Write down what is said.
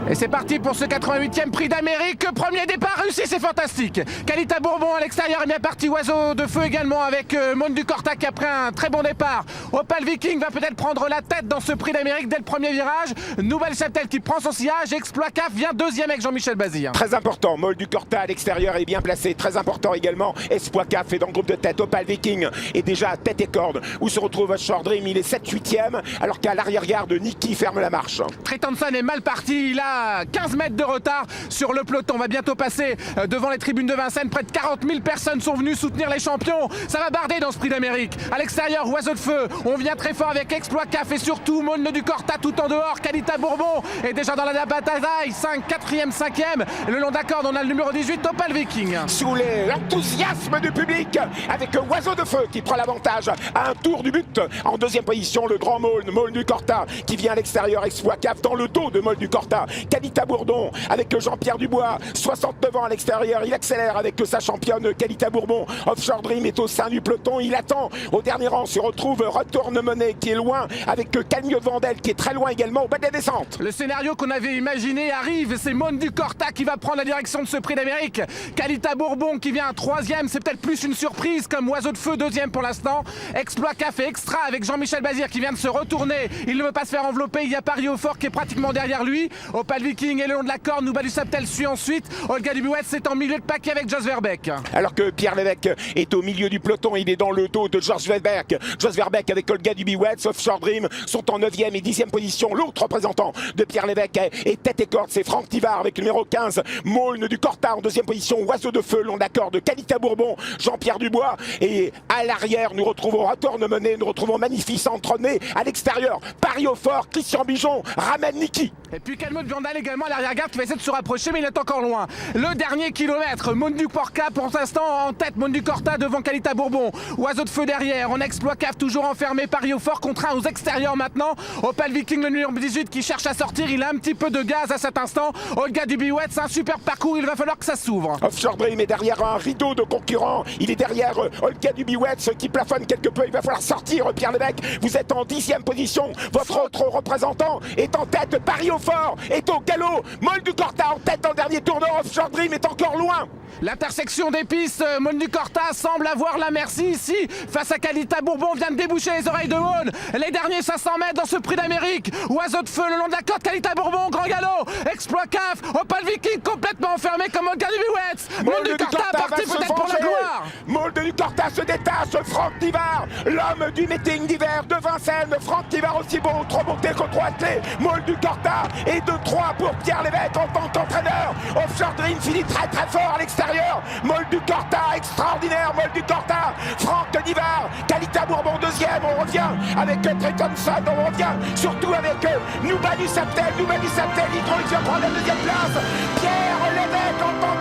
Et c'est parti pour ce 88e prix d'Amérique. Premier départ réussi, c'est fantastique. Kalita Bourbon à l'extérieur est bien parti. Oiseau de feu également avec Monde du Corta qui après un très bon départ. Opal Viking va peut-être prendre la tête dans ce prix d'Amérique dès le premier virage. Nouvelle Chapelle qui prend son sillage. Exploit CAF vient deuxième avec Jean-Michel Bazir. Très important, Monde du Corta à l'extérieur est bien placé. Très important également, Exploit CAF est dans le groupe de tête. Opal Viking est déjà à tête et corde. Où se retrouve Short Dream, il est 7-8e. Alors qu'à l'arrière-garde, Niki ferme la marche. Trey Thompson est mal parti. Il a 15 mètres de retard sur le peloton. On va bientôt passer devant les tribunes de Vincennes. Près de 40 000 personnes sont venues soutenir les champions. Ça va barder dans ce prix d'Amérique. À l'extérieur, Oiseau de feu. On vient très fort avec Exploit CAF et surtout Monde du Corta tout en dehors. Kalita Bourbon est déjà dans la bataille. 4e, 5e. Le long d'accord, on a le numéro 18, Opal Viking. Sous l'enthousiasme du public, avec Oiseau de feu qui prend l'avantage à un tour du but. En deuxième position, le grand Monde du Corta qui vient à l'extérieur. Exploit CAF dans le dos de Monde du Corta. Kalita Bourbon avec Jean-Pierre Dubois, 69 ans à l'extérieur. Il accélère avec sa championne Kalita Bourbon. Offshore Dream est au sein du peloton. Il attend. Au dernier rang se retrouve Retourne Monnaie qui est loin avec Cagnotte Vandel qui est très loin également au bas de la descente. Le scénario qu'on avait imaginé arrive. C'est Monde du Corta qui va prendre la direction de ce prix d'Amérique. Kalita Bourbon qui vient 3e. C'est peut-être plus une surprise comme Oiseau de feu 2e pour l'instant. Exploit CAF et Extra avec Jean-Michel Bazir qui vient de se retourner. Il ne veut pas se faire envelopper. Il y a Paris au fort qui est pratiquement derrière lui. Opal Viking est le long de la corde. Nubali Saptel suit ensuite. Olga Dubouet c'est en milieu de paquet avec Jos Verbeek. Alors que Pierre Lévesque est au milieu du peloton, il est dans le dos de Jos Verbeek. Jos Verbeek avec Olga Dubouet, Offshore Dream sont en 9e et 10e position. L'autre représentant de Pierre Lévesque est tête et corde, c'est Franck Tivard avec le numéro 15. Monde du Corta en 2e position. Oiseau de feu, long d'accord de Kalita Bourbon, Jean-Pierre Dubois. Et à l'arrière, nous retrouvons Retourne Monnaie, nous retrouvons Magnificent Trenet. À l'extérieur, Paris au fort, Christian Bijon ramène Niki. Et puis Calmode Vandal également à l'arrière-garde qui va essayer de se rapprocher mais il est encore loin. Le dernier kilomètre, Monde du Corta pour l'instant en tête, Monde du Corta devant Kalita Bourbon. Oiseau de feu derrière, on Exploit CAF toujours enfermé, Paris au fort, contraint aux extérieurs maintenant. Opal Viking le numéro 18 qui cherche à sortir, il a un petit peu de gaz à cet instant. Olga Dubouet, c'est un super parcours, il va falloir que ça s'ouvre. Offshore Dream est derrière un rideau de concurrents, il est derrière Olga Dubouet qui plafonne quelque peu, il va falloir sortir Pierre Lévesque. Vous êtes en 10e position, votre autre représentant est en tête, Paris au fort est au galop, Monde du Corta en tête en dernier tournant, Offshore Dream est encore loin. L'intersection des pistes, Monde du Corta semble avoir la merci ici. Face à Kalita Bourbon vient de déboucher les oreilles de Monde. Les derniers 500 mètres dans ce prix d'Amérique. Oiseau de feu le long de la côte, Kalita Bourbon, grand galop. Exploit CAF, Opal Viking complètement enfermé comme Olga Dubouet. Monde du Corta parti peut-être pour la gloire. Monde du Corta se détache, Franck Tivard, l'homme du meeting d'hiver de Vincennes. Franck Tivard aussi bon, trop monté contre 3 clés. Monde du Corta et 2-3 pour Pierre Lévesque en tant qu'entraîneur. Offshore Dream finit très très fort à l'extérieur. Monde du Corta, extraordinaire, Monde du Corta, Franck Nivard, Kalita Bourbon 2e, on revient avec Trey Thompson, on revient surtout avec Nubali Saptel, il vient prendre la 2e place, Pierre Lévesque en tant